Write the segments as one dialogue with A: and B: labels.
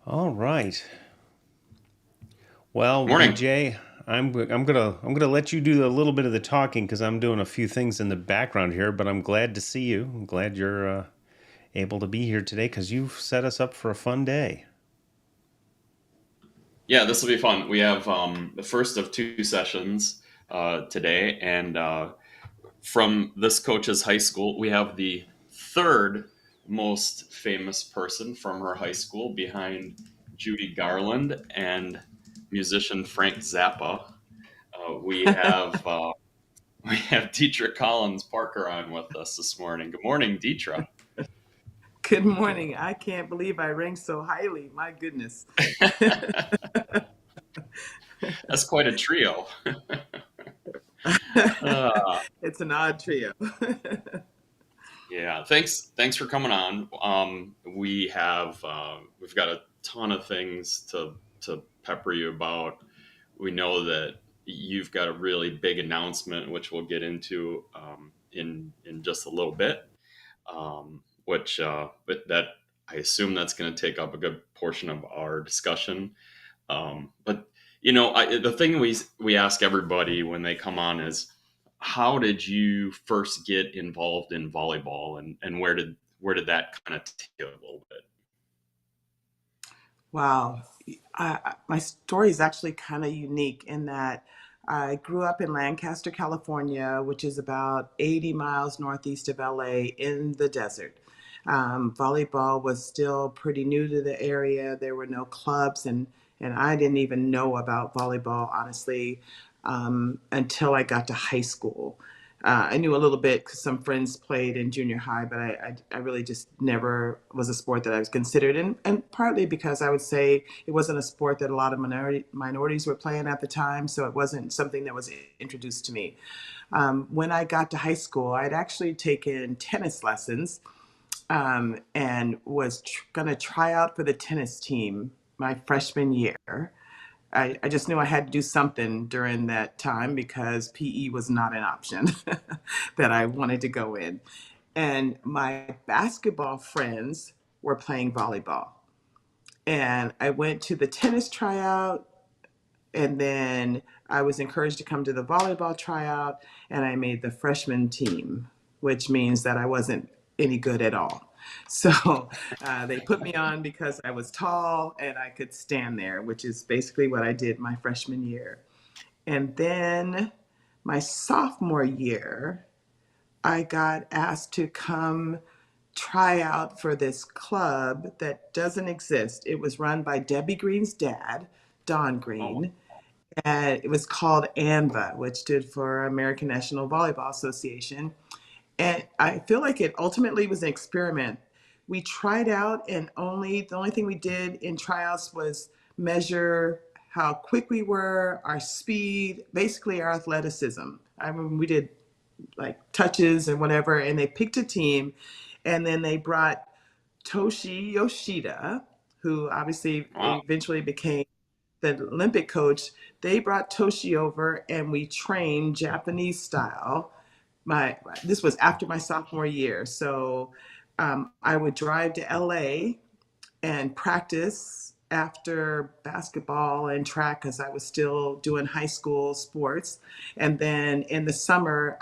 A: All right. Well,
B: Morning.
A: BJ, I'm gonna let you do a little bit of the talking because I'm doing a few things in the background here. But I'm glad to see you. I'm glad you're able to be here today because you've set us up for a fun day.
B: Yeah, this will be fun. We have the first of two sessions today, and from this coach's high school, we have the third most famous person from her high school behind Judy Garland and musician Frank Zappa. We have we have Deitre Collins-Parker on with us this morning. Good morning, Deitre.
C: Good morning. I can't believe I ranked so highly. My goodness.
B: That's quite a trio. Uh,
C: It's an odd trio.
B: Yeah, thanks for coming on. We've got a ton of things to pepper you about. We know that you've got a really big announcement, which we'll get into in just a little bit. Which but that I assume that's going to take up a good portion of our discussion. But the thing we ask everybody when they come on is, how did you first get involved in volleyball, and where did that kind of take you a little bit?
C: Wow. My story is actually kind of unique in that I grew up in Lancaster, California, which is about 80 miles northeast of LA in the desert. Volleyball was still pretty new to the area. There were no clubs, and I didn't even know about volleyball, honestly, until I got to high school. I knew a little bit because some friends played in junior high, but I really just never was a sport that I was considered. And partly because I would say it wasn't a sport that a lot of minorities were playing at the time, so it wasn't something that was introduced to me. When I got to high school, I'd actually taken tennis lessons and was going to try out for the tennis team my freshman year. I just knew I had to do something during that time because PE was not an option that I wanted to go in. And my basketball friends were playing volleyball. And I went to the tennis tryout, and then I was encouraged to come to the volleyball tryout, and I made the freshman team, which means that I wasn't any good at all. So they put me on because I was tall and I could stand there, which is basically what I did my freshman year. And then my sophomore year, I got asked to come try out for this club that doesn't exist. It was run by Debbie Green's dad, Don
B: Oh,
C: Green, and it was called ANVA, which stood for American National Volleyball Association. And I feel like it ultimately was an experiment. We tried out, and the only thing we did in tryouts was measure how quick we were, our speed, basically our athleticism. I mean, we did like touches and whatever, and they picked a team, and then they brought Toshi Yoshida, who obviously
B: wow.
C: eventually became the Olympic coach. They brought Toshi over, and we trained Japanese style. This was after my sophomore year, so I would drive to LA and practice after basketball and track because I was still doing high school sports. And then in the summer,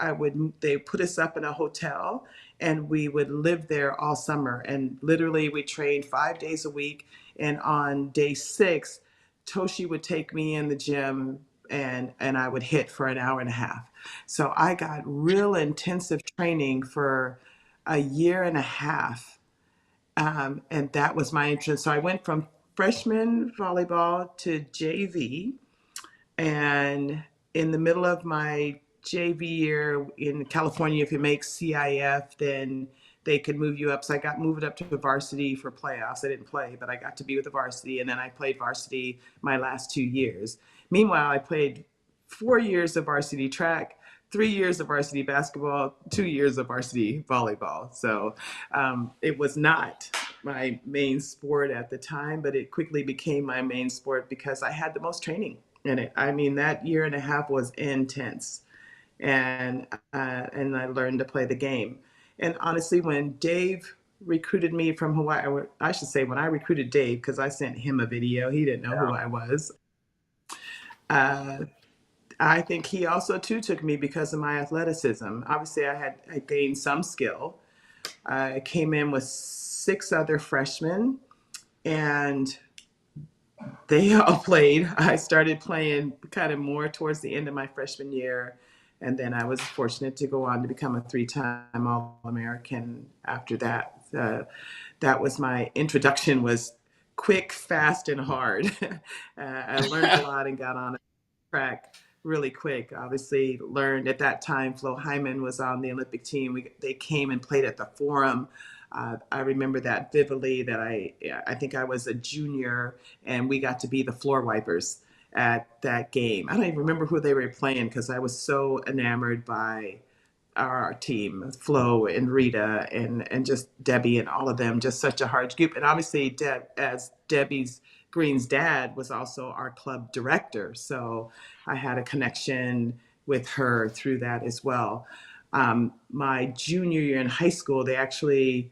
C: they put us up in a hotel and we would live there all summer. And literally, we trained 5 days a week. And on day 6, Toshi would take me in the gym and I would hit for an hour and a half. So I got real intensive training for a year and a half, and that was my interest. So I went from freshman volleyball to JV. And in the middle of my JV year in California, if you make CIF, then they could move you up. So I got moved up to the varsity for playoffs. I didn't play, but I got to be with the varsity. And then I played varsity my last 2 years. Meanwhile, I played 4 years of varsity track, 3 years of varsity basketball, 2 years of varsity volleyball. So it was not my main sport at the time, but it quickly became my main sport because I had the most training in it. I mean, that year and a half was intense, and I learned to play the game. And honestly, when Dave recruited me from Hawaii. Or I should say, when I recruited Dave, because I sent him a video, he didn't know who I was. Uh, I think he also too took me because of my athleticism. Obviously, I gained some skill. I came in with 6 other freshmen, and they all played. I started playing kind of more towards the end of my freshman year, and then I was fortunate to go on to become a 3-time All-American after that. That was my introduction. Was quick, fast, and hard. I learned a lot and got on track really quick. Obviously, learned at that time. Flo Hyman was on the Olympic team. They came and played at the Forum. I remember that vividly. That I think I was a junior, and we got to be the floor wipers at that game. I don't even remember who they were playing because I was so enamored by our team, Flo and Rita and just Debbie and all of them, just such a hard group. And obviously, as Debbie's Green's dad was also our club director, so I had a connection with her through that as well. My junior year in high school, we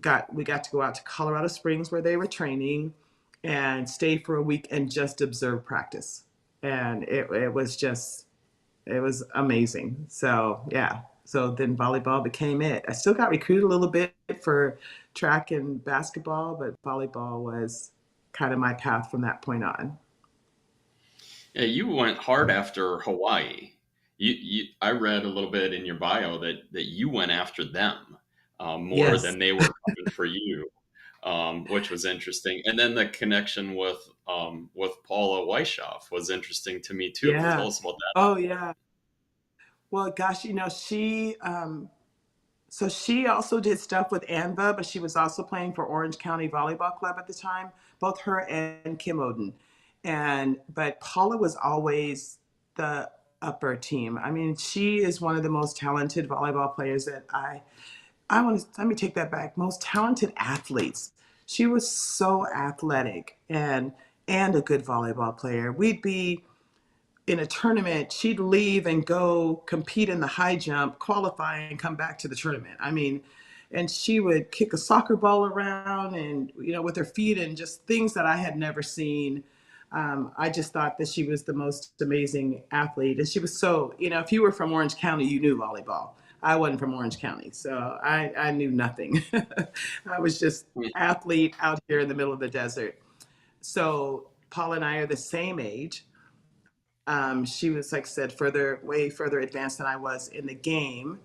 C: got to go out to Colorado Springs where they were training and stay for a week and just observe practice, and it was amazing. So yeah. So then volleyball became it. I still got recruited a little bit for track and basketball, but volleyball was kind of my path from that point on.
B: Yeah, you went hard after Hawaii. I read a little bit in your bio that you went after them more
C: Yes.
B: than they were coming for you, which was interesting. And then the connection with Paula Weishoff was interesting to me too.
C: Yeah.
B: Tell us about that.
C: Oh yeah. Well, gosh, so she also did stuff with ANVA, but she was also playing for Orange County Volleyball Club at the time, both her and Kim Oden. But Paula was always the upper team. I mean, she is one of the most talented volleyball players that I want to, let me take that back. Most talented athletes. She was so athletic and a good volleyball player. We'd be in a tournament, she'd leave and go compete in the high jump, qualify, and come back to the tournament. I mean, and she would kick a soccer ball around and, with her feet and just things that I had never seen. I just thought that she was the most amazing athlete. And she was so, if you were from Orange County, you knew volleyball. I wasn't from Orange County, so I knew nothing. I was just athlete out here in the middle of the desert. So Paul and I are the same age. She was, like I said, way further advanced than I was in the game.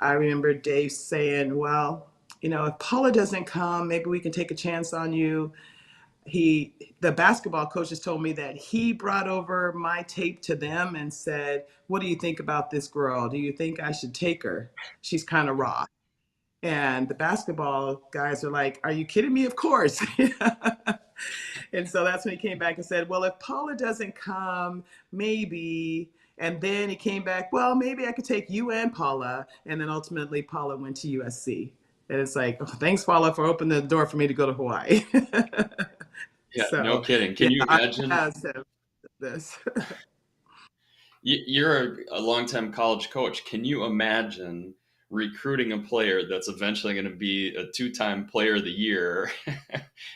C: I remember Dave saying, well, if Paula doesn't come, maybe we can take a chance on you. The basketball coaches told me that he brought over my tape to them and said, what do you think about this girl? Do you think I should take her? She's kind of raw. And the basketball guys are like, are you kidding me? Of course. And so that's when he came back and said, well, if Paula doesn't come, maybe. And then he came back, well, maybe I could take you and Paula. And then ultimately Paula went to USC. And it's like, oh, thanks, Paula, for opening the door for me to go to Hawaii.
B: Yeah, no
C: So
B: kidding.
C: yeah,
B: Can you
C: I
B: imagine?
C: have said this.
B: You're a longtime college coach. Can you imagine recruiting a player that's eventually going to be a two-time player of the year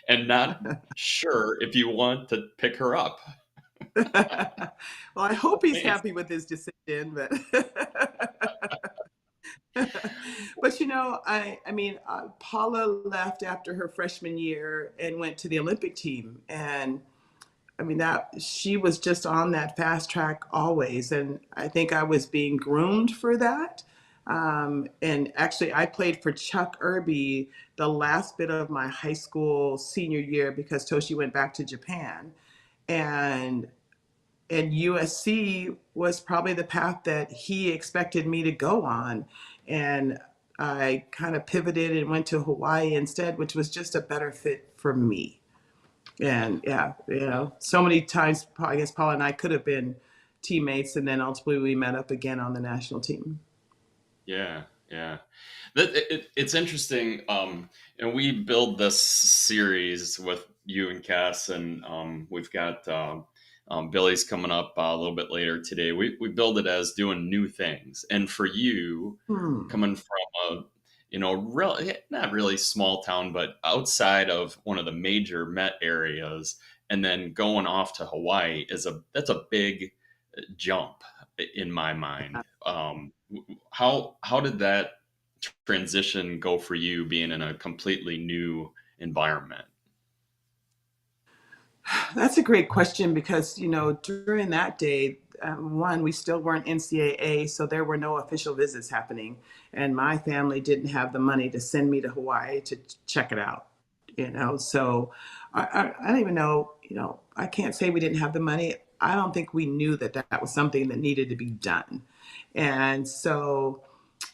B: and not sure if you want to pick her up?
C: Well, I hope he's
B: Amazing.
C: happy with his decision, but but I mean, Paula left after her freshman year and went to the Olympic team, and I mean that she was just on that fast track always, and I think I was being groomed for that. And actually, I played for Chuck Irby the last bit of my high school senior year because Toshi went back to Japan, and USC was probably the path that he expected me to go on. And I kind of pivoted and went to Hawaii instead, which was just a better fit for me. And yeah, so many times, I guess Paul and I could have been teammates, and then ultimately we met up again on the national team.
B: Yeah, yeah. It's interesting. And we build this series with you and Cass, and we've got Billy's coming up a little bit later today. We build it as doing new things, and for you,
C: Hmm.
B: coming from not really small town, but outside of one of the major met areas, and then going off to Hawaii that's a big jump in my mind. How did that transition go for you, being in a completely new environment?
C: That's a great question because, during that day, one, we still weren't NCAA, so there were no official visits happening. And my family didn't have the money to send me to Hawaii to check it out, So I don't even know, I can't say we didn't have the money. I don't think we knew that that was something that needed to be done. And so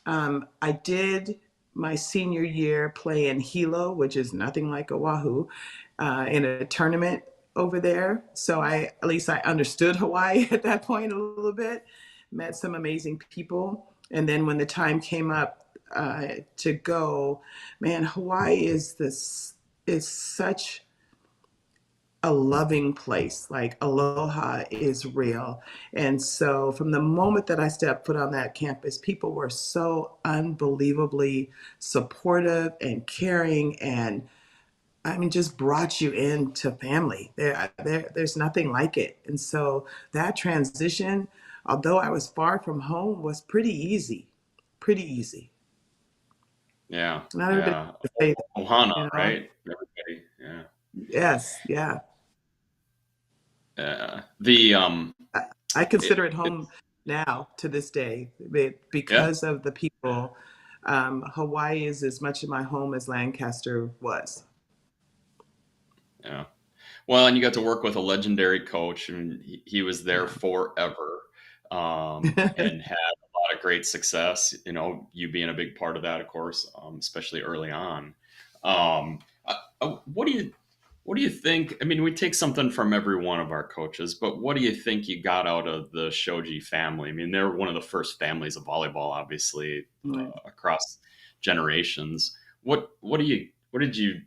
C: I did my senior year play in Hilo, which is nothing like Oahu, in a tournament over there. So at least I understood Hawaii at that point a little bit, met some amazing people. And then when the time came up to go, man, Hawaii is such a loving place. Like aloha is real. And so from the moment that I stepped foot on that campus, people were so unbelievably supportive and caring and I mean, just brought you into family. There's nothing like it. And so that transition, although I was far from home, was pretty easy. Pretty easy.
B: Yeah,
C: Not everybody
B: yeah.
C: can say that,
B: Ohana,
C: you know?
B: right? Everybody, yeah.
C: Yes, yeah.
B: The
C: I
B: it,
C: consider it
B: it,
C: home now to this day
B: yeah,
C: because of the people. Hawaii is as much of my home as Lancaster was.
B: yeah. Well, and you got to work with a legendary coach, and he was there
C: Yeah.
B: forever, and had a lot of great success. You being a big part of that, of course, especially early on. Um, what do you think? I mean, we take something from every one of our coaches, but what do you think you got out of the Shoji family? I mean, they're one of the first families of volleyball, obviously,
C: Right.
B: across generations. What did you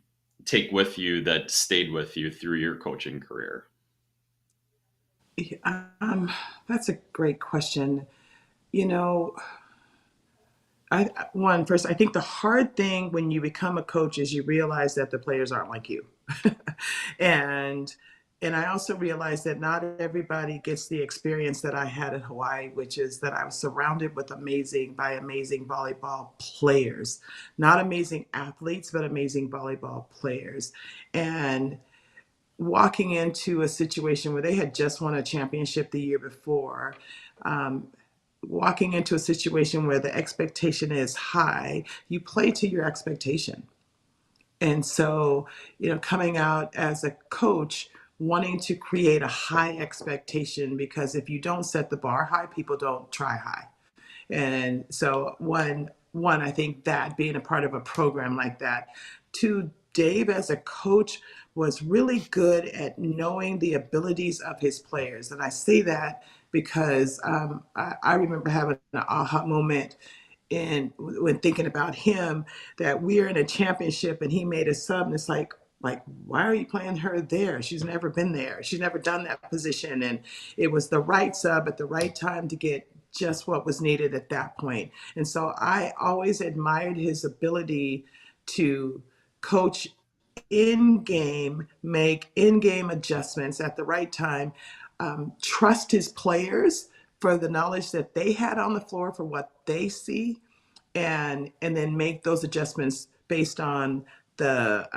B: take with you that stayed with you through your coaching career?
C: Um, that's a great question. You know, first, I think the hard thing when you become a coach is you realize that the players aren't like you. and and I also realized that not everybody gets the experience that I had in Hawaii, which is that I was surrounded with amazing volleyball players, not amazing athletes, but amazing volleyball players. And walking into a situation where they had just won a championship the year before, um, walking into a situation where the expectation is high, you play to your expectation. And so, coming out as a coach, wanting to create a high expectation because if you don't set the bar high, people don't try high. And so one, I think that being a part of a program like that. Two, Dave as a coach was really good at knowing the abilities of his players. And I say that because I remember having an aha moment in when thinking about him that we're in a championship and he made a sub and it's like why are you playing her there? She's never been there. She's never done that position. And it was the right sub at the right time to get just what was needed at that point. And so I always admired his ability to coach in game, make in game adjustments at the right time, trust his players for the knowledge that they had on the floor for what they see, and then make those adjustments based on the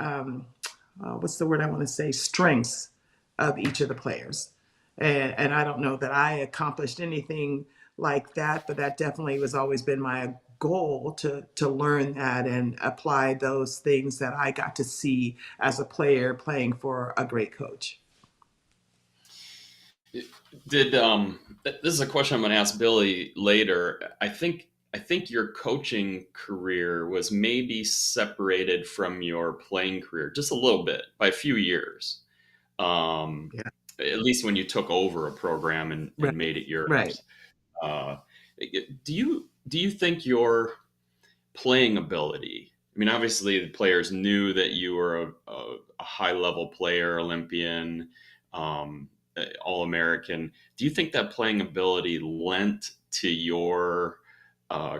C: what's the word I want to say, strengths of each of the players. And I don't know that I accomplished anything like that, but that definitely was always been my goal to learn that and apply those things that I got to see as a player playing for a great coach.
B: Did This is a question I'm going to ask Billy later. I think your coaching career was maybe separated from your playing career just a little bit by a few years. Um,
C: Yeah.
B: at least when you took over a program and
C: Right.
B: made it
C: Right.
B: yours. Uh, do you think your playing ability? I mean, obviously the players knew that you were a high level player, Olympian, um, All American. Do you think that playing ability lent to your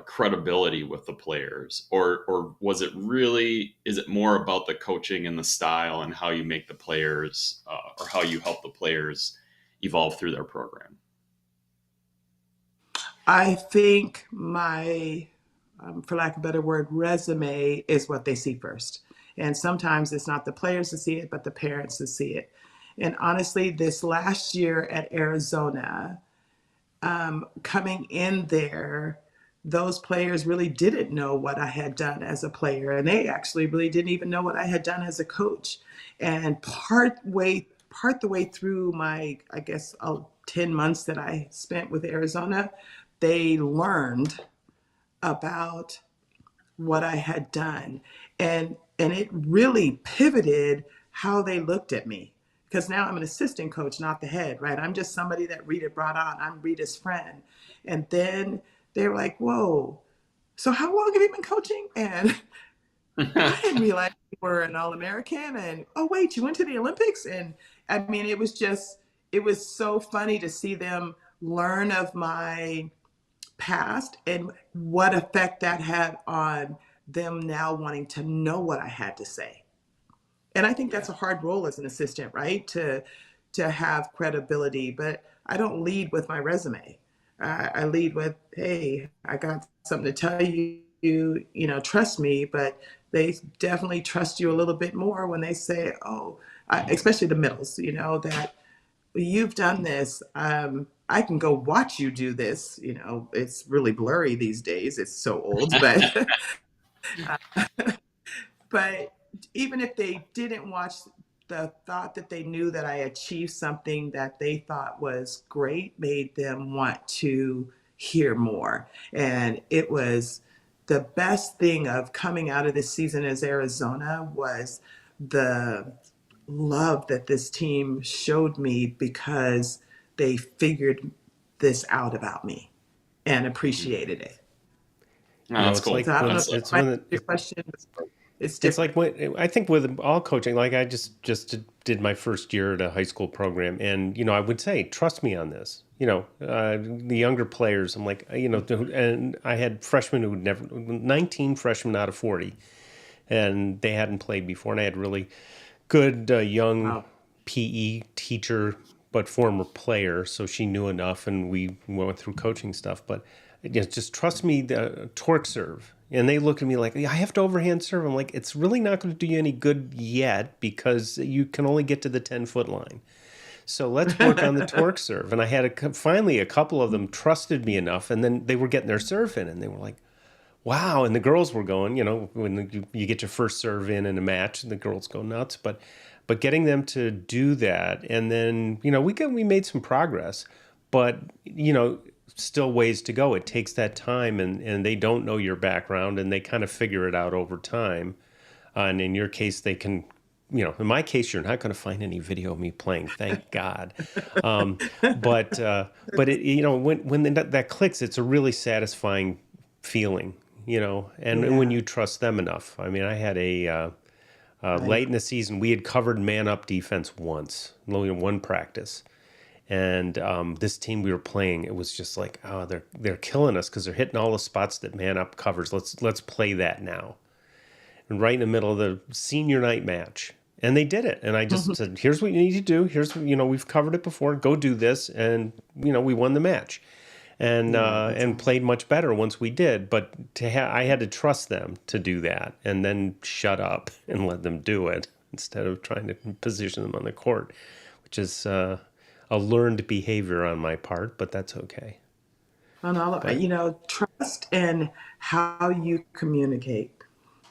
B: credibility with the players, or was it really? Is it more about the coaching and the style and how you make the players, or how you help the players evolve through their program?
C: I think my, for lack of a better word, resume is what they see first. And sometimes it's not the players to see it, but the parents to see it. And honestly, this last year at Arizona, coming in there, those players really didn't know what I had done as a player, and they actually really didn't even know what I had done as a coach. And part the way through my, I guess, 10 months that I spent with Arizona, they learned about what I had done. And it really pivoted how they looked at me. Because now I'm an assistant coach, not the head, right? I'm just somebody that Rita brought on. I'm Rita's friend. And then they were like, whoa, so how long have you been coaching? And I didn't realize you were an All-American. And oh, wait, you went to the Olympics? And I mean, it was so funny to see them learn of my past and what effect that had on them now wanting to know what I had to say. And I think
B: Yeah.
C: that's a hard role as an assistant, right? To have credibility, but I don't lead with my resume. I lead with, hey, I got something to tell you, you know, trust me, but they definitely trust you a little bit more when they say, oh, especially the middles, you know, that you've done this. I can go watch you do this. You know, it's really blurry these days. It's so old, but but even if they didn't watch, the thought that they knew that I achieved something that they thought was great made them want to hear more. And it was the best thing of coming out of this season as Arizona was the love that this team showed me because they figured this out about me and appreciated it.
B: No,
A: You know,
B: that's
A: it's
B: cool.
A: like
C: So I don't know
A: when
C: if
A: it's
C: that might
A: when
C: answer your question. It's
A: it's like
C: different.
A: when I think with all coaching, like I just did my first year at a high school program, and I would say, trust me on this. The younger players, I'm like, and I had freshmen who would never, 19 freshmen out of 40, and they hadn't played before, and I had really good young
C: Wow.
A: PE teacher, but former player, so she knew enough, and we went through coaching stuff. But just trust me, the torque serve. And they look at me like, "Yeah, I have to overhand serve." I'm like, it's really not going to do you any good yet because you can only get to the 10-foot line. So let's work on the torque serve. And I had finally a couple of them trusted me enough, and then they were getting their serve in, and they were like, wow. And the girls were going, when you get your first serve in a match, and the girls go nuts. But getting them to do that, and then we made some progress, but still ways to go. It takes that time, and they don't know your background, and they kind of figure it out over time. And in your case, they can. In my case, you're not going to find any video of me playing, thank God. But when that clicks, it's a really satisfying feeling, and when
C: Yeah,
A: you trust them enough. I mean, I had
C: right.
A: late in the season, we had covered man up defense once, only in one practice. And this team we were playing, it was just like, oh, they're killing us because they're hitting all the spots that man up covers. Let's play that now. And right in the middle of the senior night match. And they did it. And I just said, here's what you need to do. Here's, we've covered it before. Go do this. And, we won the match. And
C: Yeah, that's
A: and
C: awesome.
A: played much better once we did. But I had to trust them to do that and then shut up and let them do it instead of trying to position them on the court, which is a learned behavior on my part, but that's okay.
C: And
A: But
C: trust in how you communicate.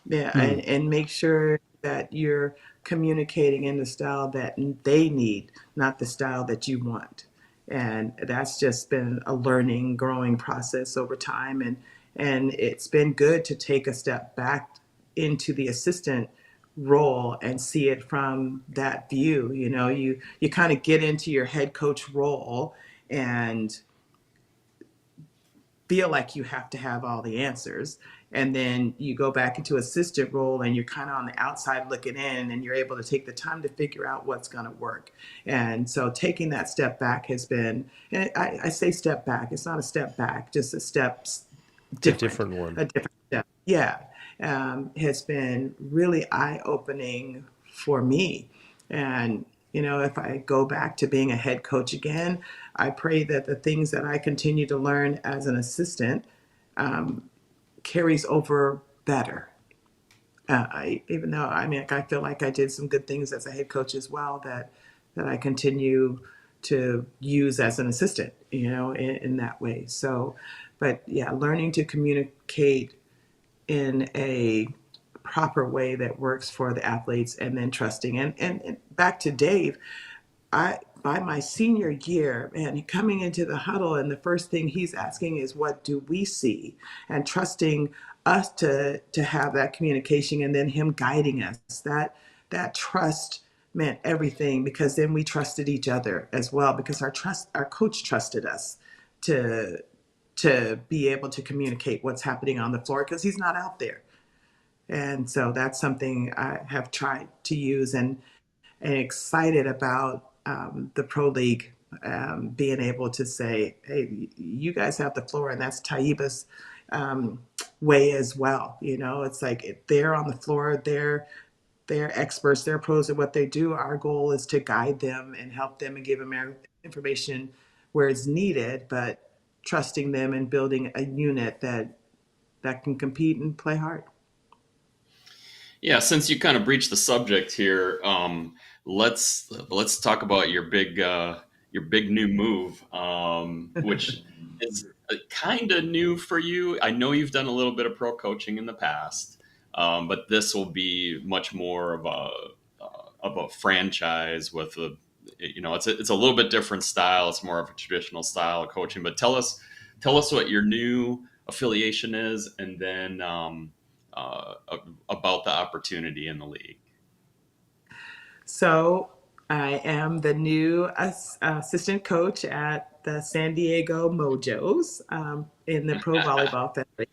C: Yeah,
A: hmm,
C: and make sure that you're communicating in the style that they need, not the style that you want. And that's just been a learning, growing process over time. And it's been good to take a step back into the assistant role and see it from that view. You kind of get into your head coach role and feel like you have to have all the answers. And then you go back into assistant role and you're kind of on the outside looking in and you're able to take the time to figure out what's going to work. And so taking that step back has been, and I say step back, it's not a step back, just a steps
A: It's a
C: different,
A: different one.
C: a different step. Yeah, has been really eye opening for me. And, if I go back to being a head coach again, I pray that the things that I continue to learn as an assistant carries over better. Even though I feel like I did some good things as a head coach as well that I continue to use as an assistant, in that way. So, but yeah, learning to communicate in a proper way that works for the athletes, and then trusting. And back to Dave, I by my senior year, man, coming into the huddle, and the first thing he's asking is, "What do we see?" And trusting us to have that communication, and then him guiding us. That trust meant everything, because then we trusted each other as well, because our coach trusted us to be able to communicate what's happening on the floor, because he's not out there. And so that's something I have tried to use, and excited about the pro league, being able to say, "Hey, you guys have the floor," and that's Taiba's um, way as well. It's like they're on the floor, they're experts, they're pros at what they do. Our goal is to guide them and help them and give them information where it's needed, but trusting them and building a unit that can compete and play hard.
B: Yeah, since you kind of breached the subject here, let's talk about your big new move, which is kind of new for you. I know you've done a little bit of pro coaching in the past, but this will be much more of a franchise with it's a little bit different style. It's more of a traditional style of coaching. But tell us what your new affiliation is, and then uh, about the opportunity in the league.
C: So I am the new assistant coach at the San Diego Mojos, in the Pro Volleyball Federation.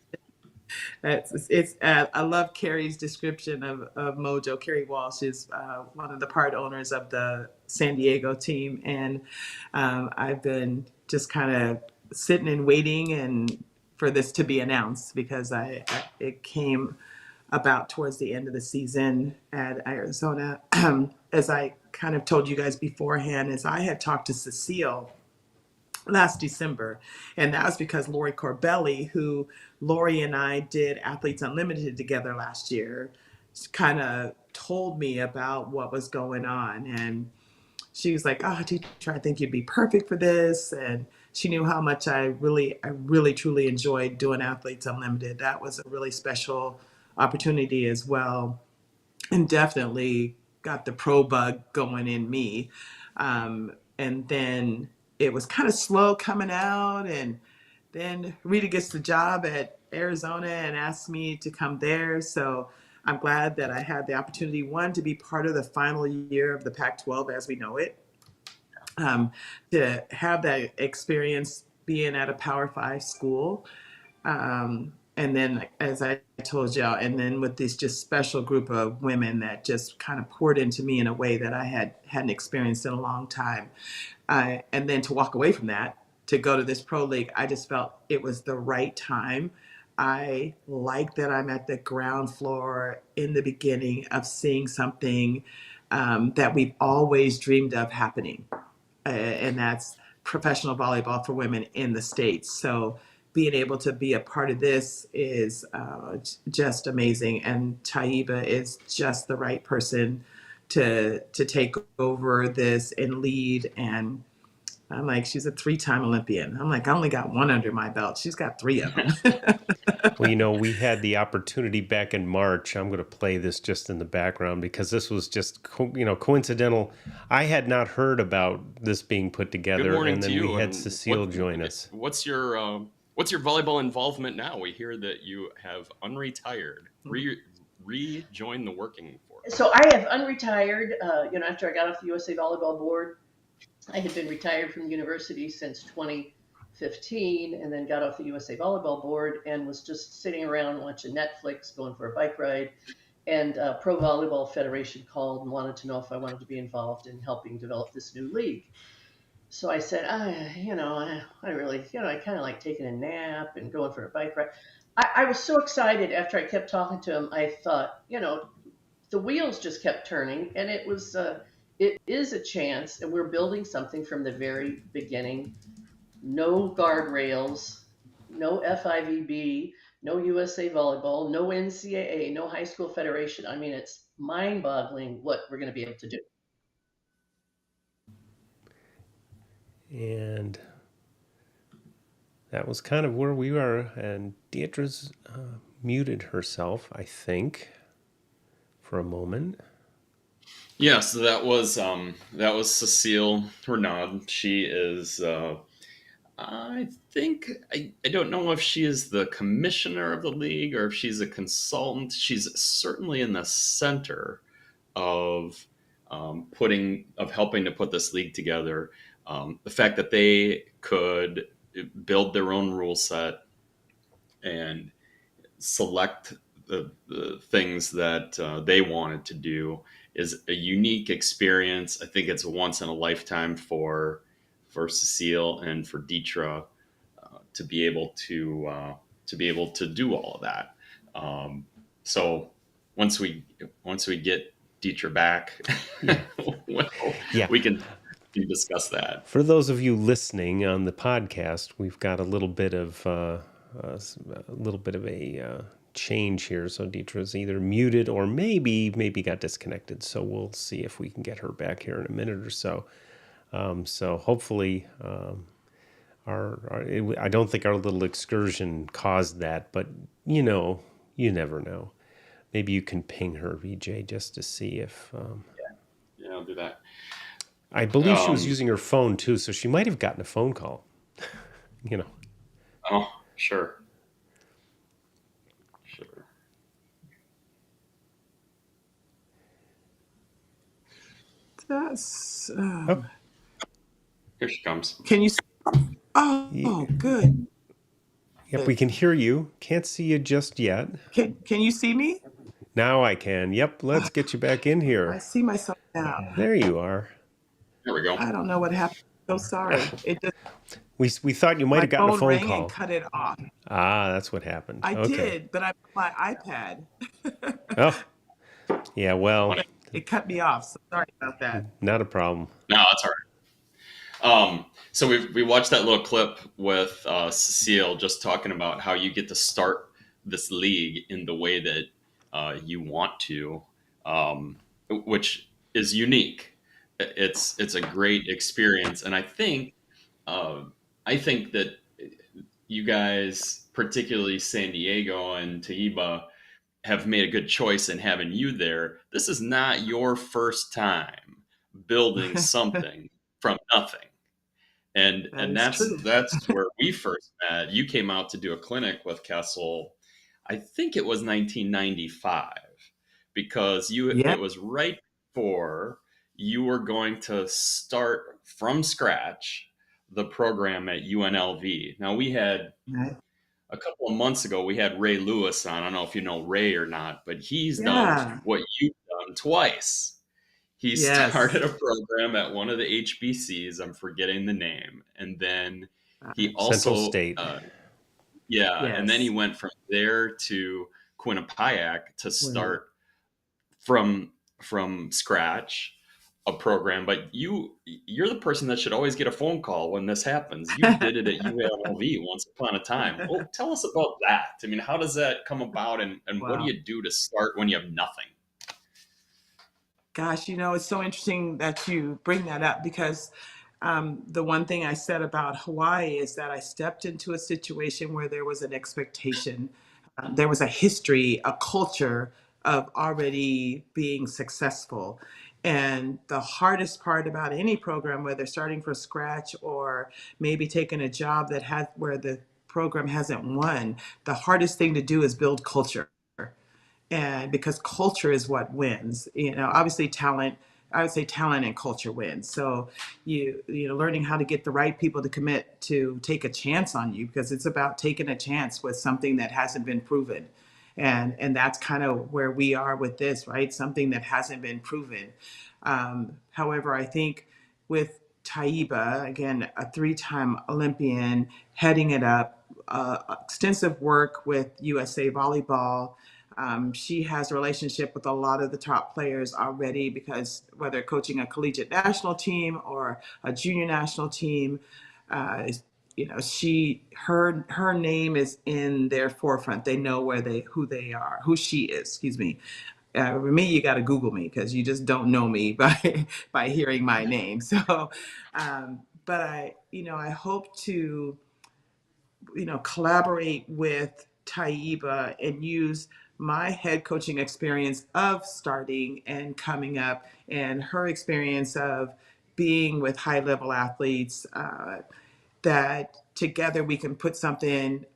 C: I love Carrie's description of Mojo. Carrie Walsh is one of the part owners of the San Diego team, and I've been just kind of sitting and waiting and for this to be announced, because it came about towards the end of the season at Arizona. As I kind of told you guys beforehand, as I had talked to Cecile last December. And that was because Lori Corbelli, who Lori and I did Athletes Unlimited together last year, kind of told me about what was going on. And she was like, "Oh, teacher, I think you'd be perfect for this." And she knew how much I really truly enjoyed doing Athletes Unlimited. That was a really special opportunity as well, and definitely got the pro bug going in me. And then it was kind of slow coming out, and then Rita gets the job at Arizona and asks me to come there. So I'm glad that I had the opportunity, one, to be part of the final year of the Pac-12 as we know it, to have that experience being at a Power Five school, and then, as I told y'all, and then with this just special group of women that just kind of poured into me in a way that I hadn't experienced in a long time. And then to walk away from that, to go to this pro league, I just felt it was the right time. I like that I'm at the ground floor in the beginning of seeing something that we've always dreamed of happening, and that's professional volleyball for women in the States. So being able to be a part of this is just amazing. And Taiba is just the right person to take over this and lead. And I'm like, she's a three-time Olympian. I'm like, I only got one under my belt. She's got three of them.
A: Well, we had the opportunity back in March. I'm going to play this just in the background because this was just, coincidental. I had not heard about this being put
B: Good
A: together,
B: morning
A: and
B: to
A: then we
B: you.
A: had
B: And
A: Cecile join us.
B: what's your volleyball involvement now? We hear that you have unretired, rejoined the working force.
D: So I have unretired. After I got off the USA Volleyball Board, I had been retired from the university since 2015, and then got off the USA Volleyball Board and was just sitting around watching Netflix, going for a bike ride. And Pro Volleyball Federation called and wanted to know if I wanted to be involved in helping develop this new league. So I said, I really, I kind of like taking a nap and going for a bike ride. I was so excited after I kept talking to him. I thought, the wheels just kept turning, and it is a chance, and we're building something from the very beginning. No guardrails, no FIVB, no USA Volleyball, no NCAA, no high school federation. I mean, it's mind-boggling what we're going to be able to do.
A: And that was kind of where we were. And Deitre's muted herself, I think, for a moment.
B: Yeah, so that was Cecile Renaud. She is I don't know if she is the commissioner of the league or if she's a consultant. She's certainly in the center of helping to put this league together. The fact that they could build their own rule set and select the things that they wanted to do is a unique experience. I think it's once in a lifetime for Cecile and for Deitre to be able to do all of that. So once we get Deitre back,
A: Yeah.
B: well,
A: Yeah.
B: we can discuss that.
A: For those of you listening on the podcast, we've got a little bit of a change here. So Deitre's either muted or maybe got disconnected. So we'll see if we can get her back here in a minute or so. So hopefully, I don't think our little excursion caused that, but you never know. Maybe you can ping her, VJ, just to see if.
B: Yeah, I'll do that.
A: I believe she was using her phone too, so she might have gotten a phone call.
B: Oh, sure.
C: That's.
A: Oh.
B: Here she comes.
C: Can you see? Oh, good.
A: Yep, we can hear you. Can't see you just yet.
C: Can you see me?
A: Now I can. Yep, let's get you back in
C: I
A: here.
C: see myself now.
A: There you are.
B: There we go.
C: I don't know what happened. So sorry. It just
A: We thought you might have gotten a phone
C: rang
A: call.
C: and cut it off.
A: Ah, that's what happened.
C: I
A: Okay.
C: did, but I put my iPad.
A: Oh, yeah. Well,
C: It cut me off. So sorry about that.
A: not a problem.
B: No, that's all right. So we watched that little clip with Cecile just talking about how you get to start this league in the way that you want to, which is unique. It's a great experience, and I think that you guys, particularly San Diego and Taiba, have made a good choice in having you there. This is not your first time building something from nothing. And that's where we first met. You came out to do a clinic with Kessel. I think it was 1995 because
C: Yeah.
B: it was right before you were going to start from scratch the program at UNLV. Now we had a couple of months ago, we had Ray Lewis on. I don't know if you know Ray or not, but he's done what you've done twice. He started a program at one of the HBCs. I'm forgetting the name. And then he also...
A: Central State.
B: And then he went from there to Quinnipiac to start from scratch a program. But you're the person that should always get a phone call when this happens. You did it at UNLV once upon a time. Oh, tell us about that. I mean, how does that come about, and what do you do to start when you have nothing?
C: Gosh, it's so interesting that you bring that up because the one thing I said about Hawaii is that I stepped into a situation where there was an expectation. There was a history, a culture of already being successful. And the hardest part about any program, whether starting from scratch or maybe taking a job where the program hasn't won, the hardest thing to do is build culture. And because culture is what wins, obviously talent, I would say talent and culture wins. So learning how to get the right people to commit to take a chance on you, because it's about taking a chance with something that hasn't been proven. And that's kind of where we are with this, right? Something that hasn't been proven. However, I think with Taiba, again, a three-time Olympian, heading it up, extensive work with USA Volleyball. She has a relationship with a lot of the top players already because whether coaching a collegiate national team or a junior national team, uh, her name is in their forefront. They know who they are, who she is. Excuse me. For me, you got to Google me because you just don't know me by hearing my name. So, but I hope to collaborate with Taiba and use my head coaching experience of starting and coming up and her experience of being with high level athletes, that together we can put something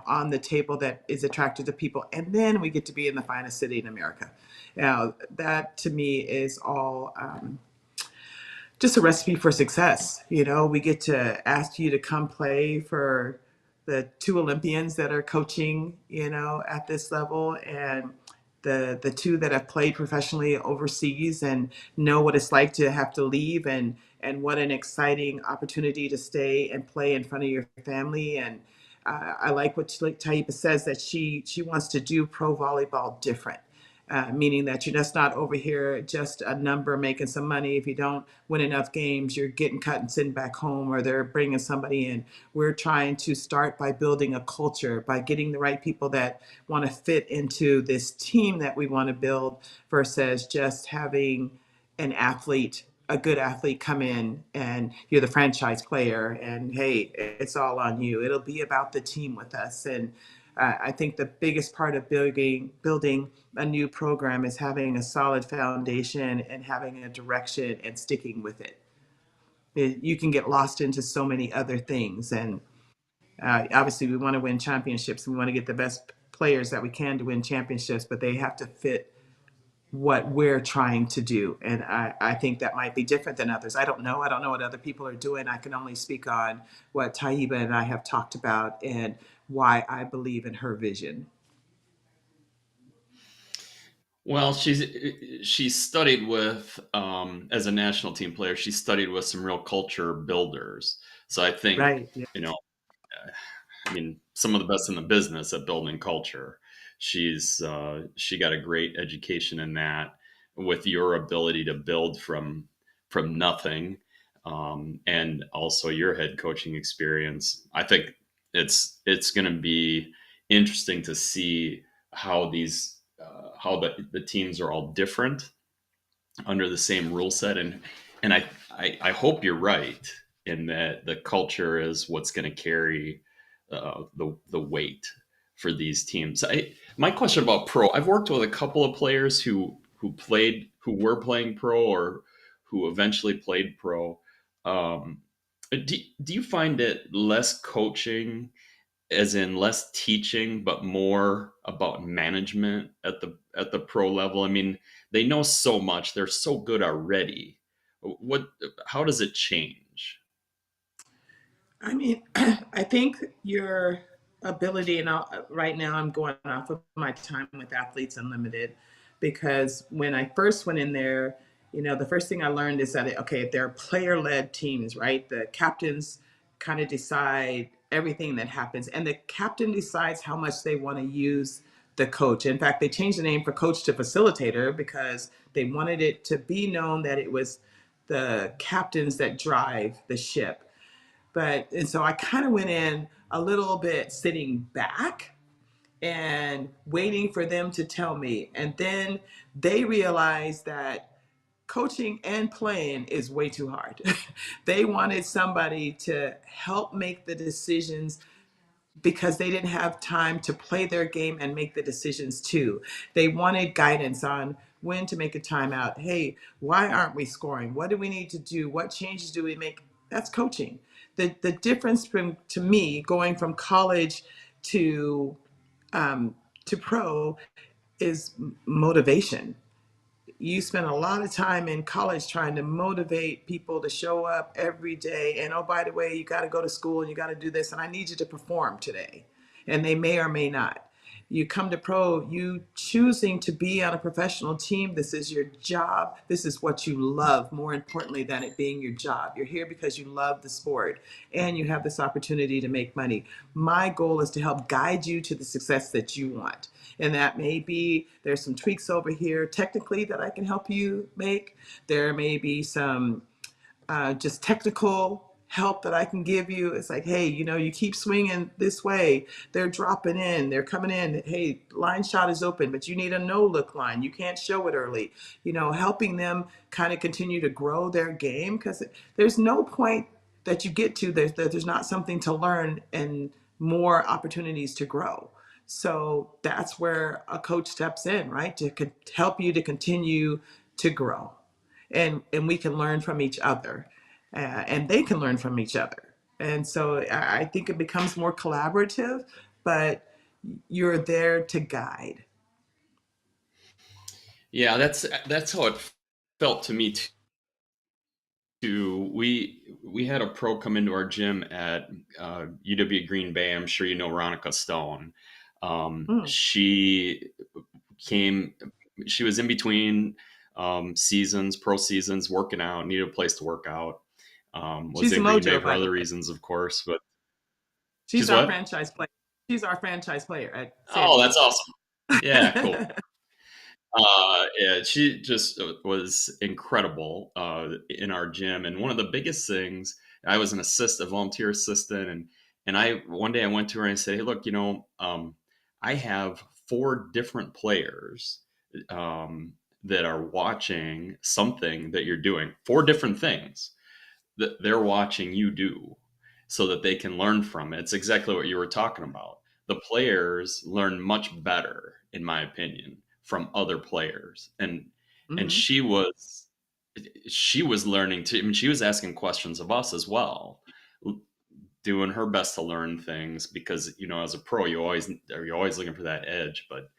C: on the table that is attractive to people, and then we get to be in the finest city in America. Now that to me is all just a recipe for success. We get to ask you to come play for the two Olympians that are coaching, at this level, and the two that have played professionally overseas and know what it's like to have to leave, and what an exciting opportunity to stay and play in front of your family. And I like what Taipa says, that she wants to do pro volleyball different, meaning that you're just not over here just a number making some money. If you don't win enough games, you're getting cut and sitting back home, or they're bringing somebody in. We're trying to start by building a culture, by getting the right people that want to fit into this team that we want to build, versus just having an athlete, a good athlete, come in and you're the franchise player and hey, it's all on you. It'll be about the team with us. And I think the biggest part of building a new program is having a solid foundation and having a direction and sticking with it. You can get lost into so many other things, and obviously we want to win championships. We want to get the best players that we can to win championships, but they have to fit what we're trying to do. And I think that might be different than others. I don't know. I don't know what other people are doing. I can only speak on what Taiba and I have talked about and why I believe in her vision.
B: Well, she's studied with as a national team player. She studied with some real culture builders. So I think
C: Right. Yeah.
B: you know, I mean, some of the best in the business at building culture. She got a great education in that. With your ability to build from nothing, and also your head coaching experience, I think it's going to be interesting to see how the teams are all different under the same rule set, and I hope you're right in that the culture is what's going to carry the weight for these teams. My question about pro: I've worked with a couple of players who were playing pro or who eventually played pro. Um, do you find it less coaching, as in less teaching, but more about management at the pro level? I mean, they know so much; they're so good already. What? How does it change?
C: I mean, I think your ability, and right now I'm going off of my time with Athletes Unlimited, because when I first went in there, the first thing I learned is that, okay, they're player led teams, right? The captains kind of decide everything that happens, and the captain decides how much they want to use the coach. In fact, they changed the name for coach to facilitator because they wanted it to be known that it was the captains that drive the ship. And so I kind of went in a little bit sitting back and waiting for them to tell me. And then they realized that coaching and playing is way too hard. They wanted somebody to help make the decisions because they didn't have time to play their game and make the decisions too. They wanted guidance on when to make a timeout. Hey, why aren't we scoring? What do we need to do? What changes do we make? That's coaching. The difference to me going from college to to pro is motivation. You spend a lot of time in college trying to motivate people to show up every day. And oh, by the way, you got to go to school and you got to do this. And I need you to perform today. And they may or may not. You come to pro, you choosing to be on a professional team. This is your job. This is what you love, more importantly than it being your job. You're here because you love the sport and you have this opportunity to make money. My goal is to help guide you to the success that you want. And that may be there's some tweaks over here technically that I can help you make. There may be some just technical help that I can give you. It's like, hey, you keep swinging this way. They're dropping in, they're coming in. Hey, line shot is open, but you need a no look line. You can't show it early. Helping them kind of continue to grow their game, because there's no point that you get to there's not something to learn and more opportunities to grow. So that's where a coach steps in, right? To help you to continue to grow, and we can learn from each other, and they can learn from each other. And so I think it becomes more collaborative, but you're there to guide.
B: Yeah, that's how it felt to me too. We had a pro come into our gym at UW Green Bay. I'm sure you know Ronica Stone.
C: Mm.
B: She came. She was in between seasons, pro seasons, working out, needed a place to work out. Was
C: She's a
B: in Green Bay
C: mojo,
B: for
C: by the
B: other
C: way.
B: reasons, of course, but
C: She's
B: she's
C: our
B: what?
C: franchise player. She's our franchise player at
B: Oh,
C: Sandy.
B: that's awesome. Yeah, cool. Yeah, she just was incredible in our gym. And one of the biggest things, I was an assistant, a volunteer assistant, and I one day I went to her and I said, "Hey, look, I have four different players that are watching something that you're doing. Four different things that they're watching you do, so that they can learn from it." It's exactly what you were talking about. The players learn much better, in my opinion, from other players, and
C: Hmm.
B: she was learning too. I mean, she was asking questions of us as well, doing her best to learn things, because as a pro, you're always looking for that edge. But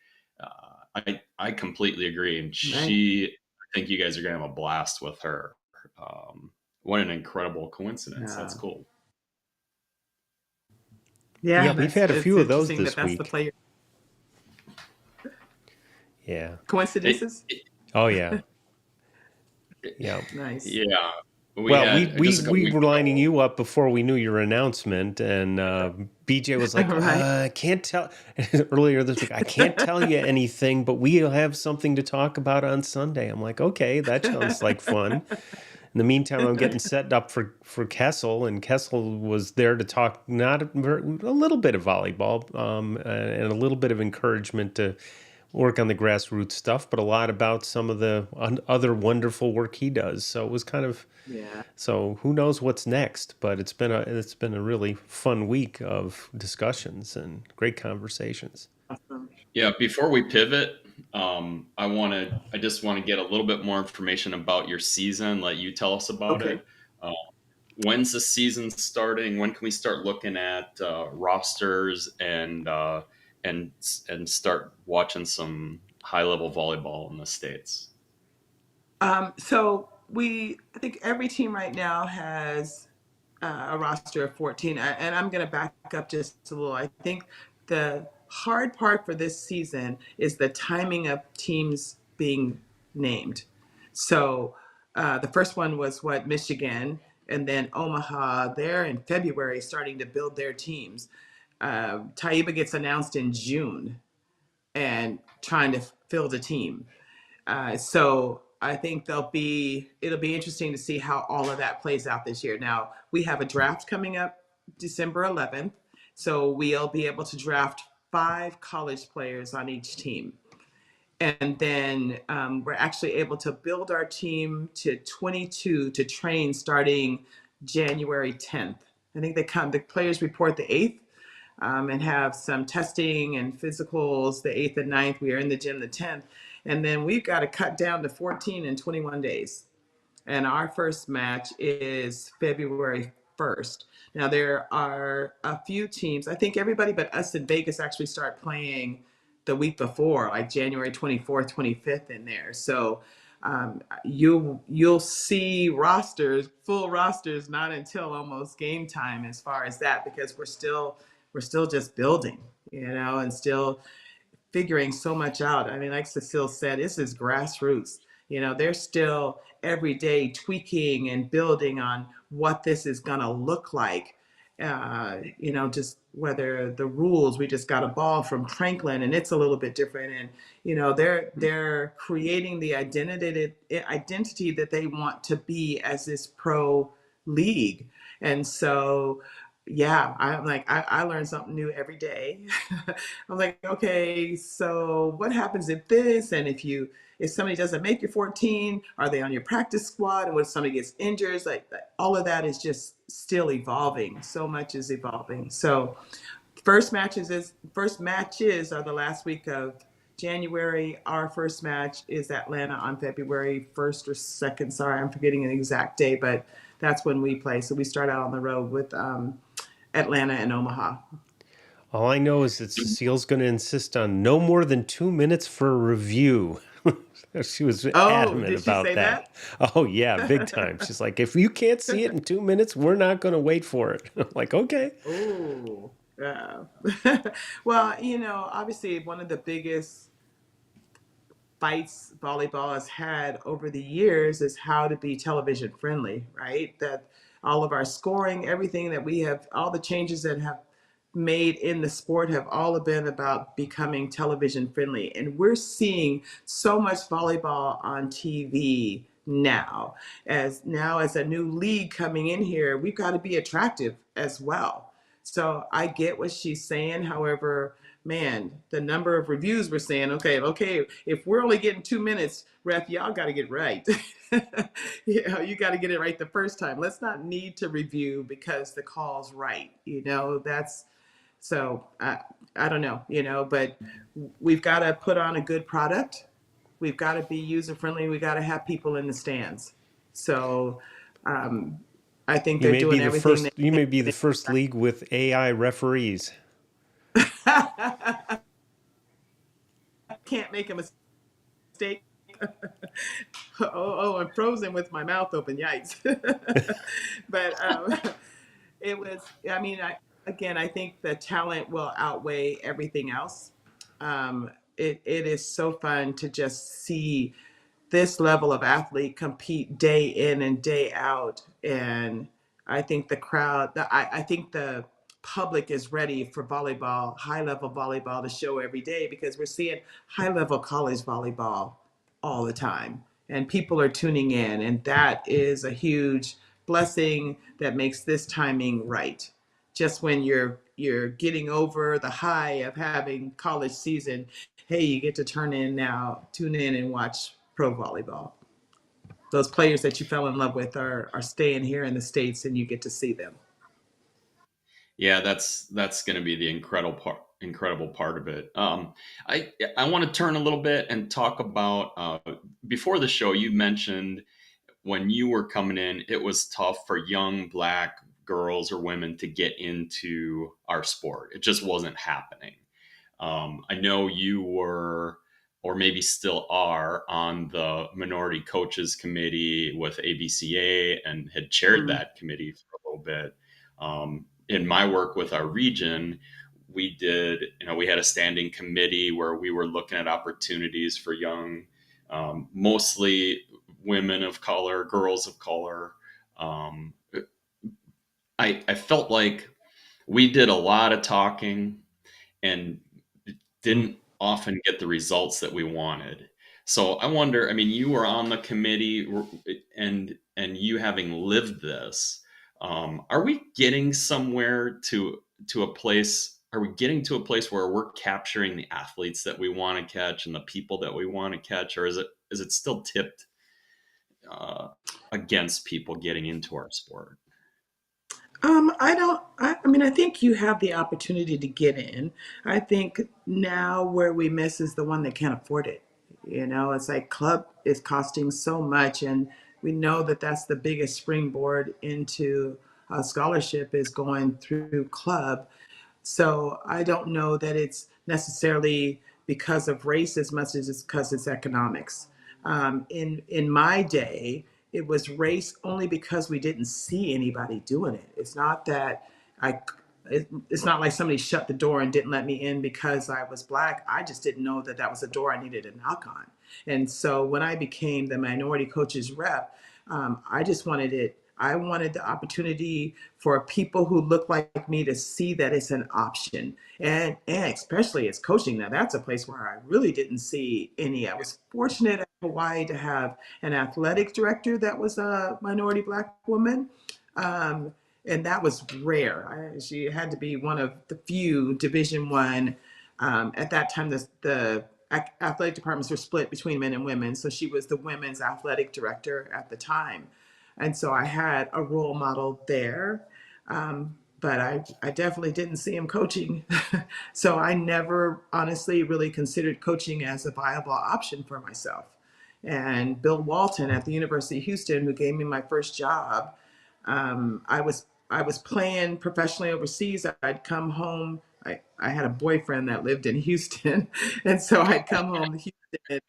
B: I completely agree, and
C: Right.
B: I think you guys are gonna have a blast with her. Um, what an incredible coincidence! That's
C: Yeah.
B: cool.
A: Yeah,
C: Yeah,
A: we've
C: that's
A: had a
C: it's
A: few of those
C: interesting that
A: this
C: that's the
A: week.
C: player.
A: Yeah.
B: It,
C: Coincidences.
B: it,
A: Oh yeah. Yeah.
C: Nice.
B: yeah, we
A: Well, we
B: had
A: we
B: just a couple
A: we
B: weeks
A: were lining
B: ago.
A: you up before we knew your announcement, and BJ was like,
C: Right.
A: "I can't tell." Earlier this week, I can't tell you anything, but we'll have something to talk about on Sunday. I'm like, "Okay, that sounds like fun." In the meantime, I'm getting set up for Kessel, and Kessel was there to talk not a little bit of volleyball, and a little bit of encouragement to work on the grassroots stuff, but a lot about some of the other wonderful work he does. So it was kind of,
C: Yeah.
A: so who knows what's next? But it's been a really fun week of discussions and great conversations.
C: Awesome.
B: Yeah, before we pivot, I just want to get a little bit more information about your season. Let you tell us about
C: Okay.
B: it. Uh, when's the season starting? When can we start looking at rosters and start watching some high level volleyball in the states?
C: So I think every team right now has a roster of 14. And I'm going to back up just a little. I think the hard part for this season is the timing of teams being named. So the first one was Michigan, and then Omaha. They're in February starting to build their teams. Taiba gets announced in June and trying to fill the team. So I think it'll be interesting to see how all of that plays out this year. Now we have a draft coming up December 11th, so we'll be able to draft 5 college players on each team, and then we're actually able to build our team to 22 to train starting January 10th. I think the players report the 8th, and have some testing and physicals the 8th and 9th. We are in the gym the 10th. And then we've got to cut down to 14 and 21 days. And our first match is February 1st. Now, there are a few teams, I think everybody but us in Vegas actually start playing the week before, like January 24th, 25th in there. So you'll see full rosters, not until almost game time as far as that, because we're still just building, and still figuring so much out. I mean, like Cecile said, this is grassroots. They're still every day tweaking and building on what this is going to look like. Just whether the rules, we just got a ball from Franklin and it's a little bit different. And, they're creating the identity that they want to be as this pro league. And so, yeah, I'm like, I learn something new every day. I'm like, okay, so what happens if this, and if somebody doesn't make your 14, are they on your practice squad? And when somebody gets injured, like all of that is just still evolving. So much is evolving. So first matches are the last week of January. Our first match is Atlanta on February 1st or 2nd. Sorry, I'm forgetting an exact day, but that's when we play. So we start out on the road with Atlanta and Omaha.
A: All I know is that Cecile's going to insist on no more than 2 minutes for a review. She was
C: Oh,
A: adamant
C: did she
A: about
C: say
A: that. Oh, yeah, big time. She's like, if you can't see it in 2 minutes, we're not going to wait for it. I'm like, okay.
C: Oh, yeah. Well, obviously one of the biggest fights volleyball has had over the years is how to be television friendly, right? That all of our scoring, everything that we have, all the changes that have made in the sport have all been about becoming television friendly. And we're seeing so much volleyball on TV as a new league coming in here, we've got to be attractive as well. So I get what she's saying. However, man, the number of reviews we're saying, okay, if we're only getting 2 minutes, ref, y'all got to get right. You got to get it right the first time. Let's not need to review because the call's right. That's so I don't know, but we've got to put on a good product. We've got to be user friendly. We got to have people in the stands. So I think
A: You
C: they're
A: may be
C: doing
A: the
C: everything
A: first. You may be the first league with AI referees.
C: Can't make a mistake. I'm frozen with my mouth open. Yikes. But it was, I mean, I think the talent will outweigh everything else. It is so fun to just see this level of athlete compete day in and day out. And I think I think the public is ready for volleyball, high level volleyball to show every day because we're seeing high level college volleyball all the time. And people are tuning in. And that is a huge blessing that makes this timing right. Just when you're getting over the high of having college season, hey, you get to tune in and watch pro volleyball. Those players that you fell in love with are staying here in the States and you get to see them.
B: Yeah, that's going to be the incredible part of it. I want to turn a little bit and talk about before the show. You mentioned when you were coming in, it was tough for young Black girls or women to get into our sport. It just wasn't happening. I know you were, or maybe still are, on the minority coaches committee with ABCA and had chaired that committee for a little bit. In my work with our region, we had a standing committee where we were looking at opportunities for young, mostly women of color, girls of color. I felt like we did a lot of talking and didn't often get the results that we wanted. So I wonder, I mean, you were on the committee and you having lived this, are we getting somewhere to a place? Are we getting to a place where we're capturing the athletes that we want to catch and the people that we want to catch, or is it still tipped against people getting into our sport?
C: I don't, I mean, I think you have the opportunity to get in. I think now where we miss is the one that can't afford it. It's like club is costing so much, and we know that that's the biggest springboard into a scholarship is going through club. So I don't know that it's necessarily because of race as much as it's because it's economics. In my day, it was race only because we didn't see anybody doing it. It's not that I it's not like somebody shut the door and didn't let me in because I was Black. I just didn't know that that was a door I needed to knock on. And so when I became the minority coaches rep, I just wanted it. I wanted the opportunity for people who look like me to see that it's an option. And especially as coaching, now that's a place where I really didn't see any. I was fortunate at Hawaii to have an athletic director that was a minority Black woman. Um, and that was rare. She had to be one of the few Division One. At that time, the athletic departments were split between men and women, so she was the women's athletic director at the time, and so I had a role model there. But I definitely didn't see him coaching. So I never honestly really considered coaching as a viable option for myself. And Bill Walton at the University of Houston, who gave me my first job, I was playing professionally overseas. I'd come home. I had a boyfriend that lived in Houston, and so I'd come home to Houston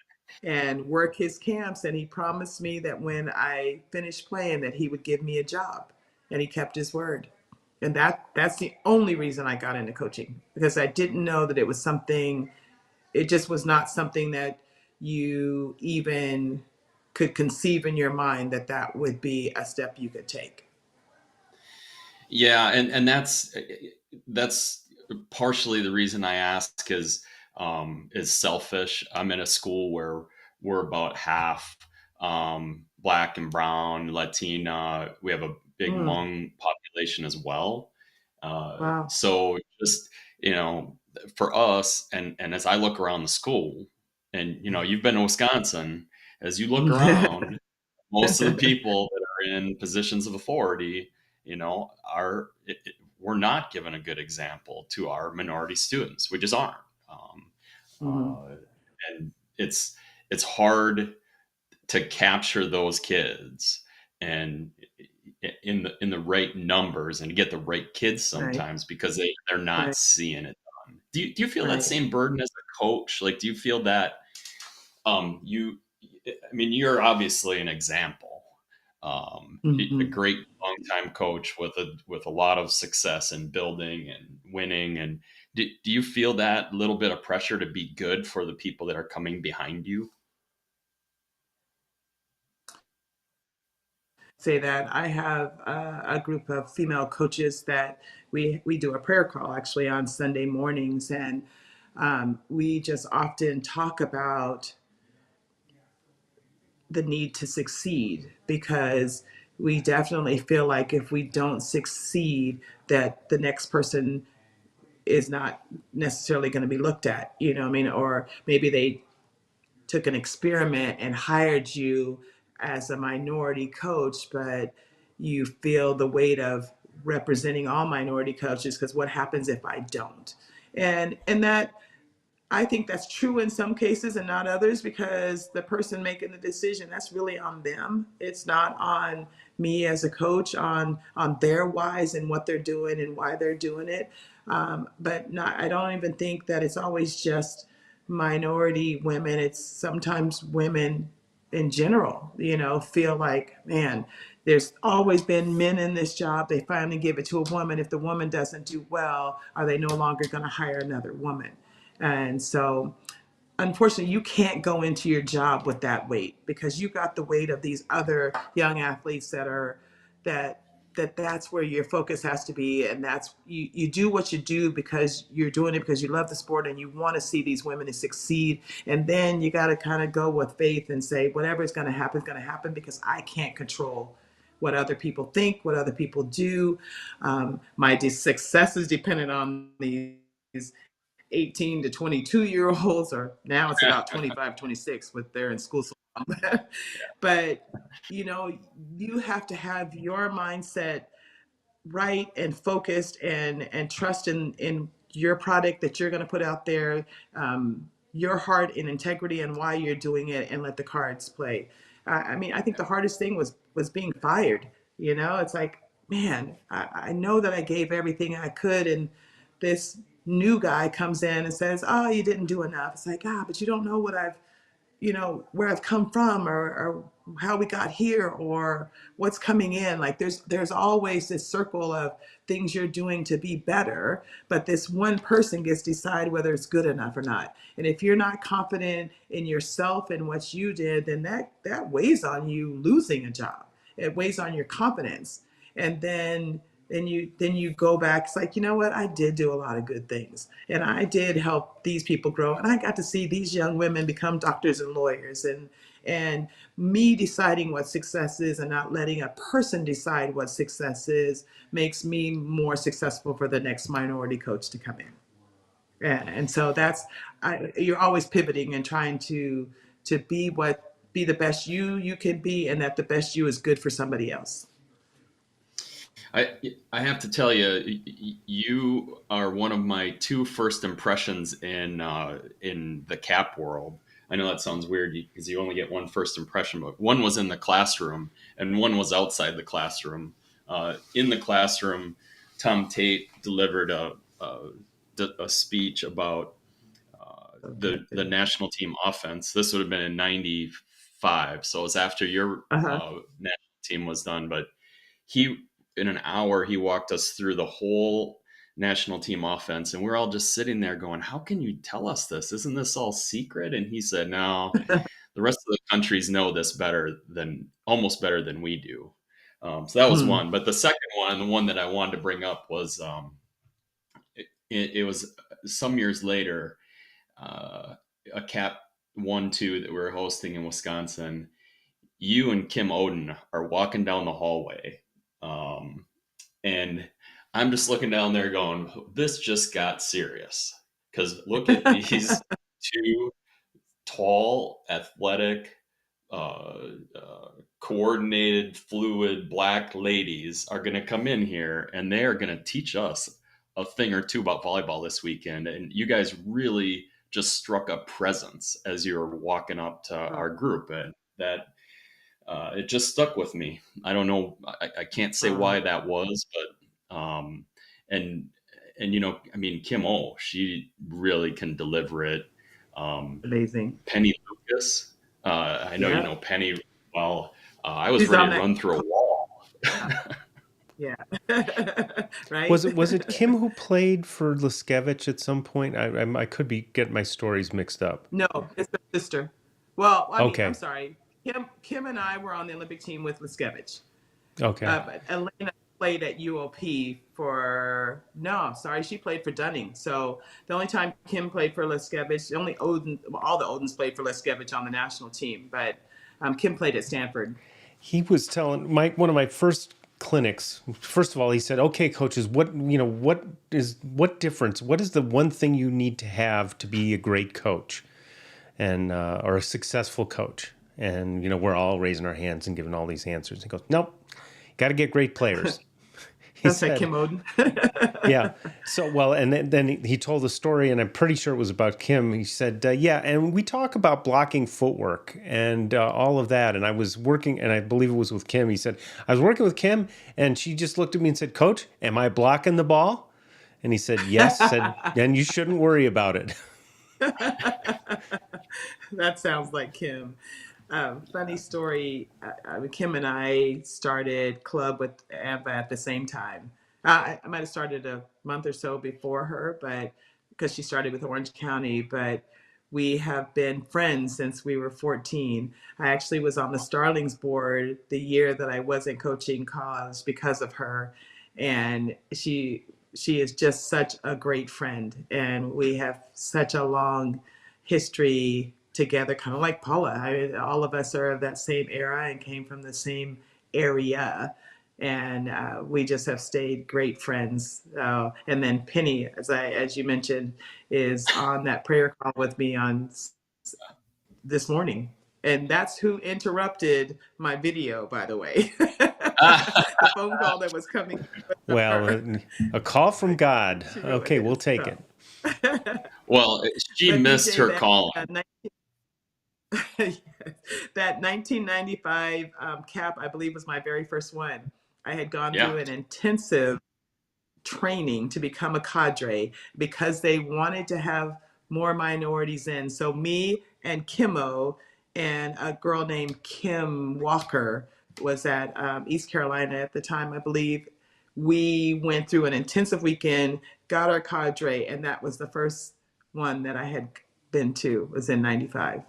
C: and work his camps. And he promised me that when I finished playing, that he would give me a job, and he kept his word. And that's the only reason I got into coaching, because I didn't know that it was something. It just was not something that you even could conceive in your mind that that would be a step you could take.
B: Yeah, and that's partially the reason I ask is selfish. I'm in a school where we're about half Black and brown, Latina. We have a big
C: Mm,
B: Hmong population as well.
C: wow.
B: So just you know, for us, and as I look around the school, and you've been to Wisconsin, as you look around, most of the people that are in positions of authority, we're not given a good example to our minority students. We just aren't.
C: Mhm.
B: Uh, and it's hard to capture those kids and in the right numbers and get the right kids
C: Right,
B: sometimes because they're not
C: right,
B: seeing it done. Do you feel that
C: right.
B: same burden as a coach? Like, do you feel that you I mean, you're obviously an example, a
C: Mhm.
B: great longtime coach with a lot of success in building and winning. And do you feel that little bit of pressure to be good for the people that are coming behind you?
C: Say that I have a group of female coaches that we do a prayer call actually on Sunday mornings, and we just often talk about the need to succeed, because we definitely feel like if we don't succeed, that the next person is not necessarily going to be looked at, you know what I mean? Or maybe they took an experiment and hired you as a minority coach, but you feel the weight of representing all minority coaches, because what happens if I don't? And that, I think that's true in some cases and not others, because the person making the decision, that's really on them. It's not on me as a coach, on their whys and what they're doing and why they're doing it. But not, I don't even think that it's always just minority women. It's sometimes women in general, feel like, man, there's always been men in this job. They finally give it to a woman. If the woman doesn't do well, are they no longer going to hire another woman? And so, unfortunately, you can't go into your job with that weight, because you got the weight of these other young athletes that that's where your focus has to be. And that's, you do what you do because you're doing it because you love the sport and you want to see these women to succeed. And then you got to kind of go with faith and say, whatever is going to happen, because I can't control what other people think, what other people do. My success is dependent on these 18 to 22 year olds, or now it's about 25, 26 with they're in school. So but you know, you have to have your mindset right and focused, and trust in your product that you're going to put out there, your heart and integrity and why you're doing it, and let the cards play. I mean, I think the hardest thing was being fired. It's like, man, I know that I gave everything I could, and this new guy comes in and says, oh, you didn't do enough. It's like, but you don't know what I've, where I've come from, or how we got here or what's coming in. Like there's always this circle of things you're doing to be better, but this one person gets to decide whether it's good enough or not. And if you're not confident in yourself and what you did, then that weighs on you losing a job. It weighs on your confidence. And then you go back. It's like, you know what? I did do a lot of good things, and I did help these people grow, and I got to see these young women become doctors and lawyers, and me deciding what success is and not letting a person decide what success is makes me more successful for the next minority coach to come in. And so you're always pivoting and trying to be the best you can be, and that the best you is good for somebody else.
B: I have to tell you, you are one of my two first impressions in the cap world. I know that sounds weird because you only get one first impression, but one was in the classroom and one was outside the classroom. In the classroom, Tom Tate delivered a speech about the national team offense. This would have been in '95, so it was after your national team was done. But in an hour, he walked us through the whole national team offense, and we're all just sitting there going, "How can you tell us this? Isn't this all secret?" And he said, "No, the rest of the countries know this almost better than we do." So that was one. But the second one, the one that I wanted to bring up was it was some years later, a Cap 1-2 that we were hosting in Wisconsin. You and Kim Oden are walking down the hallway, and I'm just looking down there going, this just got serious. Because look at these two tall, athletic, coordinated, fluid black ladies are going to come in here and they are going to teach us a thing or two about volleyball this weekend. And you guys really just struck a presence as you were walking up to our group, and that it just stuck with me. I don't know. I can't say why that was, but and I mean, Kim O, she really can deliver it.
C: Amazing.
B: Penny Lucas, I know you know Penny well. I was
C: She's
B: ready to run through a wall.
C: Yeah. Right.
A: Was it Kim who played for Leskevich at some point? I could be getting my stories mixed up.
C: No, it's her sister. Well, I mean,
A: Okay.
C: I'm sorry. Kim and I were on the Olympic team with Leskevich.
A: Okay.
C: But Elena played at UOP she played for Dunning. So the only time Kim played for Leskevich, all the Odens played for Leskevich on the national team, but Kim played at Stanford.
A: He was telling one of my first clinics. First of all, he said, "Okay, coaches, what difference? What is the one thing you need to have to be a great coach, and or a successful coach?" And we're all raising our hands and giving all these answers. He goes, "Nope, got to get great players."
C: That's like Kim Oden.
A: Yeah. So, well, and then he told a story, and I'm pretty sure it was about Kim. He said, yeah, and we talk about blocking footwork and all of that. And I was working, and I believe it was with Kim. He said, I was working with Kim, and she just looked at me and said, "Coach, am I blocking the ball?" And he said, "Yes." Said, "And you shouldn't worry about it."
C: That sounds like Kim. Funny story. Kim and I started club with Ava at the same time. I might have started a month or so before her, but because she started with Orange County, but we have been friends since we were 14. I actually was on the Starlings board the year that I wasn't coaching college because of her, and she is just such a great friend, and we have such a long history together, kind of like Paula. All of us are of that same era and came from the same area, and we just have stayed great friends. And then Penny, as you mentioned, is on that prayer call with me on this morning, and that's who interrupted my video, by the way. The phone call that was coming.
A: Well, a call from God. Okay, we'll take it.
B: Well, she missed her call.
C: That 1995 cap, I believe, was my very first one. I had gone through an intensive training to become a cadre because they wanted to have more minorities in. So me and Kimmo and a girl named Kim Walker was at East Carolina at the time, I believe. We went through an intensive weekend, got our cadre, and that was the first one that I had been to, was in 95.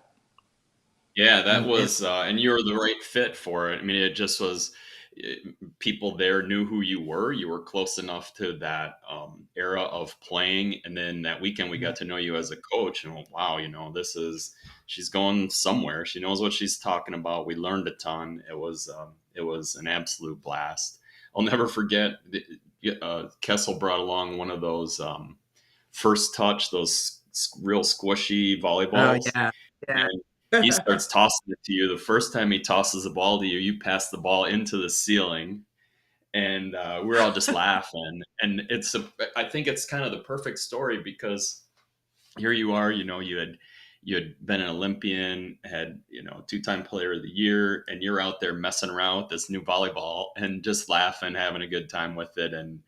B: Yeah, that
C: And
B: was, and you were the right fit for it. I mean, it just was, people there knew who you were. You were close enough to that era of playing. And then that weekend, we got to know you as a coach. And wow, she's going somewhere. She knows what she's talking about. We learned a ton. It was an absolute blast. I'll never forget, Kessel brought along one of those first touch, those real squishy
C: oh
B: volleyballs.
C: yeah, yeah.
B: And he starts tossing it to you. The first time he tosses the ball to you, you pass the ball into the ceiling, and we're all just laughing. And I think it's kind of the perfect story because here you are, you had been an Olympian, had, 2-time player of the year, and you're out there messing around with this new volleyball and just laughing, having a good time with it, and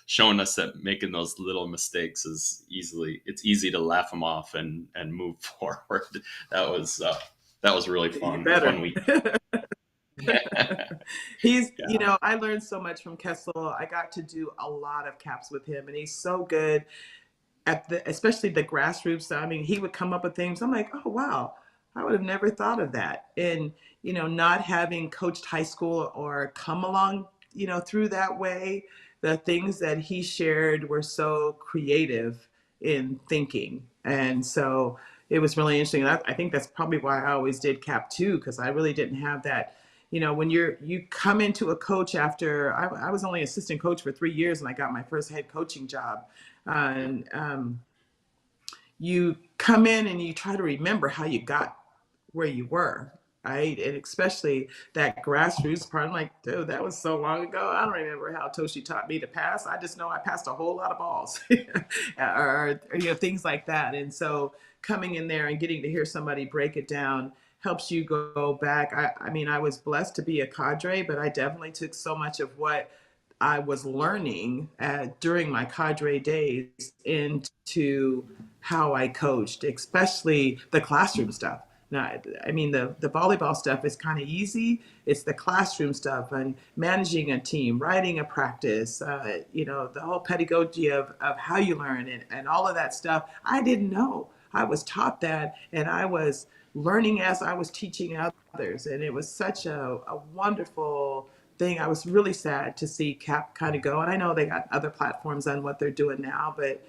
B: showing us that making those little mistakes it's easy to laugh them off and move forward. That was really
C: You
B: fun
C: better.
B: week.
C: He's,
B: Yeah.
C: I learned so much from Kessel. I got to do a lot of caps with him, and he's so good at especially the grassroots. I mean, he would come up with things. I'm like, oh wow, I would have never thought of that. And not having coached high school or come along, through that way, the things that he shared were so creative in thinking, and so it was really interesting. I think that's probably why I always did cap too, because I really didn't have that. When you come into a coach after I was only assistant coach for 3 years, and I got my first head coaching job, and you come in and you try to remember how you got where you were, right? And especially that grassroots part. I'm like, dude, that was so long ago. I don't remember how Toshi taught me to pass. I just know I passed a whole lot of balls, or things like that. And so coming in there and getting to hear somebody break it down helps you go back. I mean, I was blessed to be a cadre, but I definitely took so much of what I was learning during my cadre days into how I coached, especially the classroom stuff. Now, I mean, the volleyball stuff is kind of easy. It's the classroom stuff and managing a team, writing a practice, the whole pedagogy of how you learn and all of that stuff. I didn't know. I was taught that, and I was learning as I was teaching others. And it was such a wonderful thing. I was really sad to see CAP kind of go. And I know they got other platforms on what they're doing now, but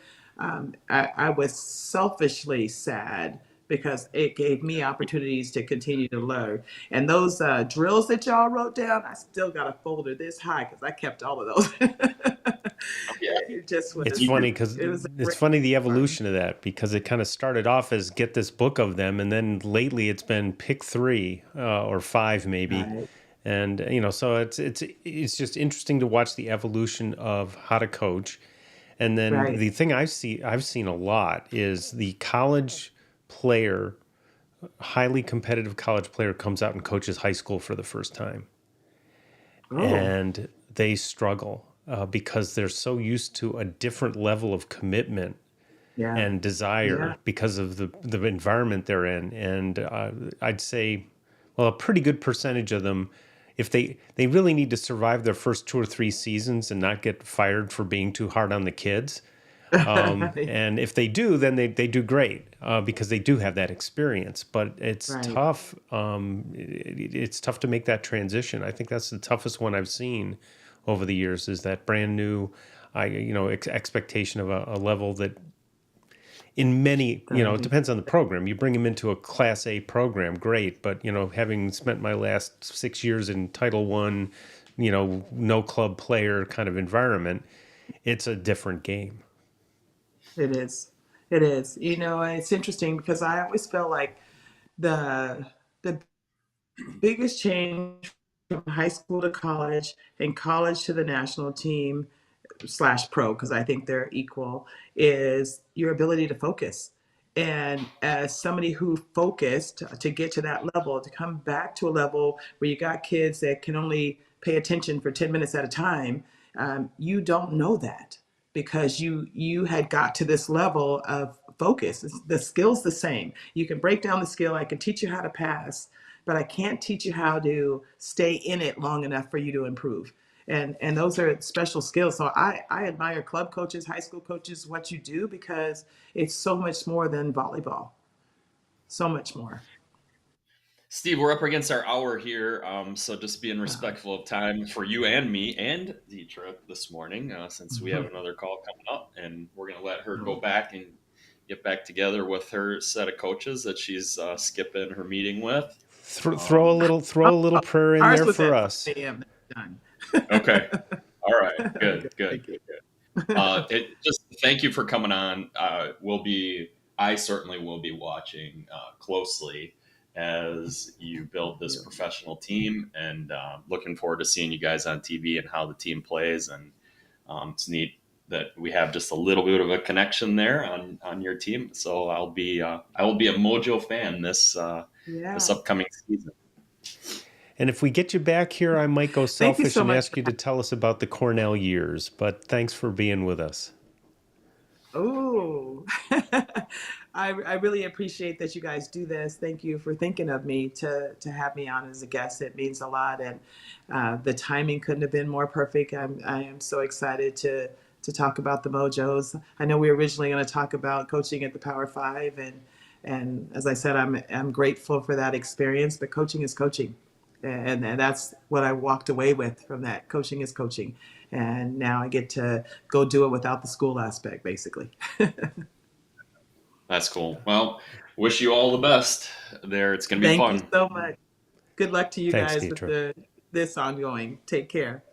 C: I was selfishly sad because it gave me opportunities to continue to learn. And those drills that y'all wrote down, I still got a folder this high because I kept all of those.
B: Yeah.
C: It just
A: It's
C: was,
A: funny because
C: it was a
A: it's
C: great
A: funny the
C: fun.
A: evolution of that, because it kind of started off as get this book of them, and then lately it's been pick three or five maybe,
C: Right,
A: and so it's just interesting to watch the evolution of how to coach. And then
C: right.
A: the thing I've seen a lot is the college player, highly competitive college player, comes out and coaches high school for the first time,
C: Oh,
A: and they struggle because they're so used to a different level of commitment
C: yeah,
A: and
C: yeah.
A: desire because of the environment they're in. And I'd say, well, a pretty good percentage of them, if they really need to survive their first 2 or 3 seasons and not get fired for being too hard on the kids. And if they do, then they do great because they do have that experience. But it's
C: Right.
A: tough. It's tough to make that transition. I think that's the toughest one I've seen over the years, is that brand new, expectation of a level that in many, it
C: Right.
A: depends on the program. You bring them into a Class A program, great. But having spent my last 6 years in Title I, no club player kind of environment, it's a different game.
C: It is. It is. It's interesting because I always feel like the biggest change from high school to college and college to the national team slash pro, because I think they're equal, is your ability to focus. And as somebody who focused to get to that level, to come back to a level where you got kids that can only pay attention for 10 minutes at a time, you don't know that. because you had got to this level of focus. The skill's the same. You can break down the skill. I can teach you how to pass, but I can't teach you how to stay in it long enough for you to improve. And those are special skills. So I admire club coaches, high school coaches, what you do, because it's so much more than volleyball. So much more.
B: Steve, we're up against our hour here, so just being
C: Wow.
B: respectful of time for you and me and Deitre this morning, since we have another call coming up, and we're going to let her go back and get back together with her set of coaches that she's skipping her meeting with.
A: Throw
B: Um,
A: a little prayer in
C: Ours
A: there
C: was
A: for
C: at
A: us.
C: 5 a.m. Done.
B: okay, all right, good,
C: Okay,
B: good,
C: thank you.
B: good, good. It just thank you for coming on. I certainly will be watching closely as you build this professional team, and looking forward to seeing you guys on TV and how the team plays. And it's neat that we have just a little bit of a connection there on your team. So I will be a Mojo fan this
C: Yeah.
B: upcoming season.
A: And if we get you back here, I might go
C: Thank you
A: selfish
C: so
A: and
C: much
A: ask
C: for
A: you to tell us about the Cornell years. But thanks for being with us.
C: Oh, I really appreciate that you guys do this. Thank you for thinking of me to have me on as a guest. It means a lot, and the timing couldn't have been more perfect. I am so excited to talk about the Mojos. I know we were originally going to talk about coaching at the Power Five, and as I said, I'm grateful for that experience. But coaching is coaching, and that's what I walked away with from that. Coaching is coaching, and now I get to go do it without the school aspect, basically.
B: That's cool. Well, wish you all the best there. It's going to be
C: Thank you
B: fun.
C: so much. Good luck to you
A: Thanks,
C: guys with
A: Deitre.
C: this ongoing. Take care.